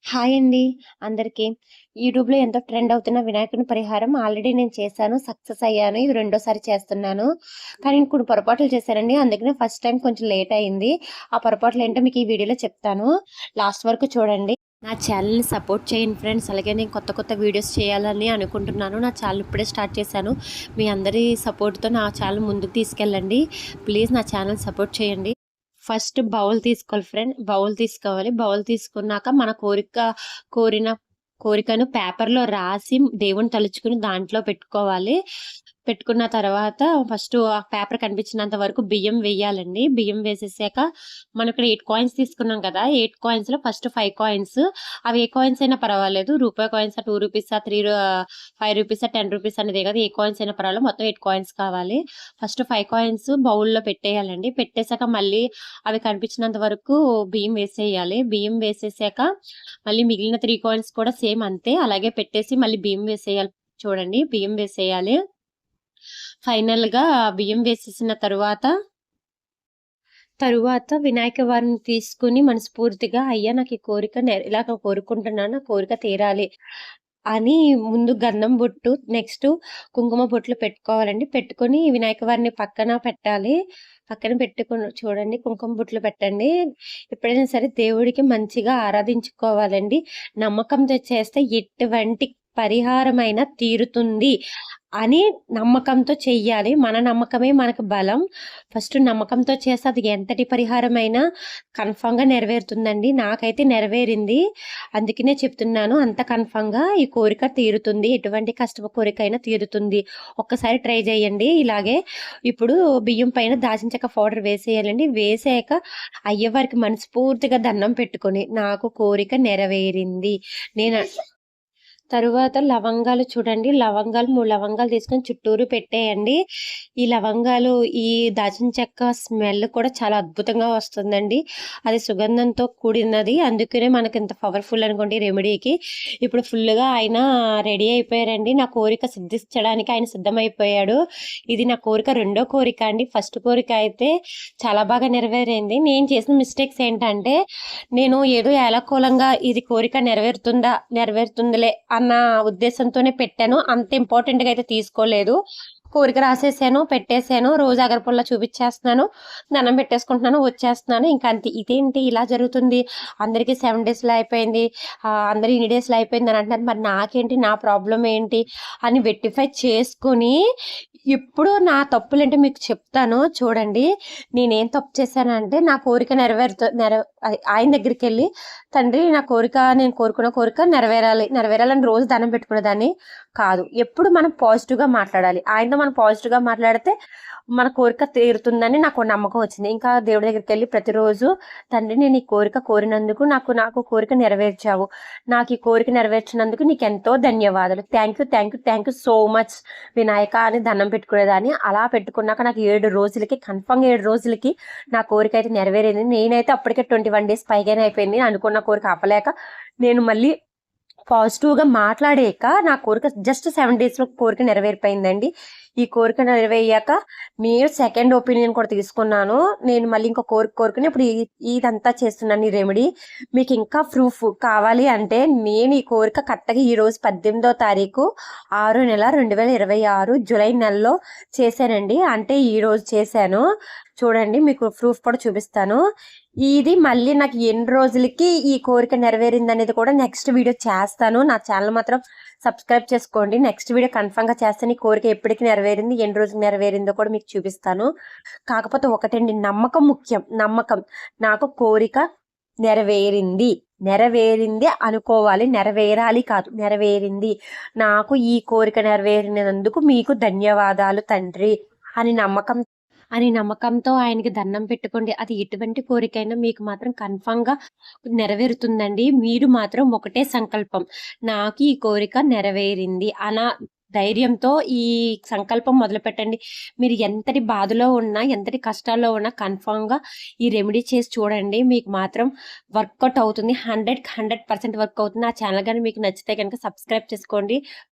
Hi అండి అందరికీ. యూట్యూబ్‌లో ఎంతో ట్రెండ్ అవుతున్న వినాయకుని పరిహారం ఆల్రెడీ నేను చేశాను. సక్సెస్ అయ్యాను. ఇది రెండోసారి చేస్తున్నాను. కానీ నేను కొన్ని పొరపాట్లు చేశానండి. అందుకనే ఫస్ట్ టైమ్ కొంచెం లేట్ అయింది. ఆ పొరపాట్లేంటో మీకు ఈ వీడియోలో చెప్తాను. లాస్ట్ వరకు చూడండి. నా ఛానల్‌ని సపోర్ట్ చేయండి ఫ్రెండ్స్. అలాగే నేను కొత్త కొత్త వీడియోస్ చేయాలని అనుకుంటున్నాను. నా ఛానల్ ఇప్పుడే స్టార్ట్ చేశాను. మీ అందరి సపోర్ట్‌తో నా ఛానల్ ముందుకు తీసుకెళ్ళండి. ప్లీజ్ నా ఛానల్ సపోర్ట్ చేయండి. ఫస్ట్ బౌల్ తీసుకోవాలి ఫ్రెండ్. బౌల్ తీసుకోవాలి. బౌల్ తీసుకున్నాక మన కోరిన కోరికను పేపర్‌లో రాసి దేవుడిని తలుచుకుని దాంట్లో పెట్టుకోవాలి. పెట్టుకున్న తర్వాత ఫస్ట్ ఆ పేపర్ కనిపించినంత వరకు బియ్యం వేయాలండి. బియ్యం వేసేసాక మనం ఇక్కడ 8 కాయిన్స్ తీసుకున్నాం కదా! 8 కాయిన్స్‌లో ఫస్ట్ 5 కాయిన్స్ అవి ఏ కాయిన్స్ అయినా పర్వాలేదు. రూపాయి కాయిన్సా, 2 రూపీసా, 5 రూపీసా, 10 రూపీస్ అనేది కాదు. ఏ కాయిన్స్ అయినా పర్వాలేదు. మొత్తం 8 కాయిన్స్ కావాలి. ఫస్ట్ 5 కాయిన్స్ బౌల్‌లో పెట్టేయాలండి. పెట్టేసాక మళ్ళీ అవి కనిపించినంత వరకు బియ్యం వేసేయాలి. బియ్యం వేసేసాక మళ్ళీ మిగిలిన 3 కాయిన్స్ కూడా సేమ్ అంతే. అలాగే పెట్టేసి మళ్ళీ బియ్యం వేసేయాలి. చూడండి బియ్యం వేసేయాలి. ఫైనల్‌గా బియ్యం వేసేసిన తరువాత వినాయక వారిని తీసుకొని మనస్ఫూర్తిగా అయ్యా నాకు ఈ కోరిక ఇలాగ కోరుకుంటున్నాను. నా కోరిక తీరాలి అని ముందు గంధం బొట్టు, నెక్స్ట్ కుంకుమ బొట్లు పెట్టుకోవాలండి. పెట్టుకొని వినాయక వారిని పక్కన పెట్టాలి. పక్కన పెట్టుకొని చూడండి కుంకుమ బొట్లు పెట్టండి. ఎప్పుడైనా సరే దేవుడికి మంచిగా ఆరాధించుకోవాలండి. నమ్మకంతో చేస్తే ఎటువంటి పరిహారమైనా తీరుతుంది అని నమ్మకంతో చెయ్యాలి. మన నమ్మకమే మనకు బలం. ఫస్ట్ నమ్మకంతో చేస్తే అది ఎంతటి పరిహారమైనా కన్ఫర్మ్‌గా నెరవేరుతుందండి. నాకైతే నెరవేరింది. అందుకనే చెప్తున్నాను. అంత కన్ఫర్మ్‌గా ఈ కోరిక తీరుతుంది. ఎటువంటి కష్టపు కోరికైనా తీరుతుంది. ఒక్కసారి ట్రై చేయండి ఇలాగే. ఇప్పుడు బియ్యం పైన దాల్చిన చెక్క పౌడర్ వేసేయాలండి. వేసాక అయ్యవారికి మనస్ఫూర్తిగా దండం పెట్టుకొని నాకు కోరిక నెరవేరింది. నేను తరువాత లవంగాలు చూడండి. 3 లవంగాలు తీసుకొని చుట్టూరు పెట్టేయండి. ఈ లవంగాలు, ఈ దాల్చిన చెక్క స్మెల్ కూడా చాలా అద్భుతంగా వస్తుందండి. అది సుగంధంతో కూడినది. అందుకనే మనకింత పవర్‌ఫుల్ అనుకోండి రెమెడీకి. ఇప్పుడు ఫుల్‌గా ఆయన రెడీ అయిపోయారండి. నా కోరిక సిద్ధించడానికి ఆయన సిద్ధమైపోయాడు. ఇది నా కోరిక రెండో కోరిక అండి. ఫస్ట్ కోరిక అయితే చాలా బాగా నెరవేరింది. నేను చేసిన మిస్టేక్స్ ఏంటంటే, నేను ఏదో ఏళకోలంగా ఇది కోరిక నెరవేరుతుందిలే అన్న ఉద్దేశంతోనే పెట్టాను. అంత ఇంపార్టెంట్‌గా అయితే తీసుకోలేదు. కోరిక రాసేసాను, పెట్టేసాను. రోజు అగరపుల్ల చూపిచ్చేస్తున్నాను. దండం పెట్టేసుకుంటున్నాను, వచ్చేస్తున్నాను. ఇంక అంతే. ఇదేంటి ఇలా జరుగుతుంది? అందరికి 7 డేస్‌లో అయిపోయింది. అందరూ ఇన్ని డేస్‌లో అయిపోయిందని అంటున్నారు. మరి నాకేంటి? నా ప్రాబ్లమ్ ఏంటి? అని రెక్టిఫై చేసుకొని, ఇప్పుడు నా తప్పులేంటో మీకు చెప్తాను చూడండి. నేనేం తప్పు చేశానంటే, నా కోరిక ఆయన దగ్గరికెళ్ళి, తండ్రి నా కోరిక నేను కోరుకున్న కోరిక నెరవేరాలని రోజు దండం పెట్టుకునేదాన్ని కాదు. ఎప్పుడు మనం పాజిటివ్‌గా మాట్లాడాలి. ఆయనతో మనం పాజిటివ్‌గా మాట్లాడితే మన కోరిక తీరుతుందని నాకు నమ్మకం వచ్చింది. ఇంకా దేవుడి దగ్గరికెళ్ళి ప్రతిరోజు తండ్రి నేను ఈ కోరిక కోరినందుకు నాకు కోరిక నెరవేర్చావు. నాకు ఈ కోరిక నెరవేర్చినందుకు నీకెంతో ధన్యవాదాలు. Thank you so much Vinayaka అని దండం పెట్టుకునేదాన్ని. అలా పెట్టుకున్నాక నాకు 7 రోజులకి కన్ఫర్మ్‌గా 7 రోజులకి నా కోరిక అయితే నెరవేరింది. నేనైతే అప్పటికే 21 డేస్ పైగానే అయిపోయింది. అనుకున్న కోరిక అవ్వలేక నేను మళ్ళీ పాజిటివ్‌గా మాట్లాడాక నా కోరిక జస్ట్ 7 డేస్‌లో కోరిక నెరవేరిపోయిందండి. ఈ కోరిక నెరవేరాక నేను సెకండ్ ఒపీనియన్ కూడా తీసుకున్నాను. నేను మళ్ళీ ఇంకో కోరిక కోరుకొని ఇప్పుడు ఇదంతా చేస్తున్నాను ఈ రెమెడీ. మీకు ఇంకా ప్రూఫ్ కావాలి అంటే నేను ఈ కోరిక కరెక్ట్‌గా ఈరోజు 18వ తారీఖు 6 నెల 2026 జూలై నెలలో చేశానండి. అంటే ఈరోజు చేశాను. చూడండి మీకు ప్రూఫ్ కూడా చూపిస్తాను. ఇది మళ్ళీ నాకు ఎన్ని రోజులకి ఈ కోరిక నెరవేరిందనేది కూడా నెక్స్ట్ వీడియో చేస్తాను. నా ఛానల్ మాత్రం సబ్స్క్రైబ్ చేసుకోండి. నెక్స్ట్ వీడియో కన్ఫర్మ్‌గా చేస్తాను. ఈ కోరిక ఎప్పటికి నెరవేరింది, ఎన్ని రోజులు నెరవేరిందో కూడా మీకు చూపిస్తాను. కాకపోతే ఒకటండి, నమ్మకం ముఖ్యం. నమ్మకం. నాకు కోరిక నెరవేరింది అనుకోవాలి. నెరవేరాలి కాదు, నెరవేరింది. నాకు ఈ కోరిక నెరవేరినందుకు మీకు ధన్యవాదాలు తండ్రి అని నమ్మకంతో ఆయనకి దండం పెట్టుకోండి. అది ఎటువంటి కోరికైనా మీకు మాత్రం కన్ఫర్మ్‌గా నెరవేరుతుందండి. మీరు మాత్రం ఒకటే సంకల్పం, నాకు ఈ కోరిక నెరవేరింది ధైర్యంతో ఈ సంకల్పం మొదలుపెట్టండి. మీరు ఎంతటి బాధలో ఉన్నా, ఎంతటి కష్టాల్లో ఉన్నా కన్ఫర్మ్‌గా ఈ రెమెడీ చేసి చూడండి. మీకు మాత్రం వర్కౌట్ అవుతుంది. 100% వర్క్ అవుతుంది. ఆ ఛానల్ గాని మీకు నచ్చితే గనుక సబ్స్క్రైబ్ చేసుకోండి.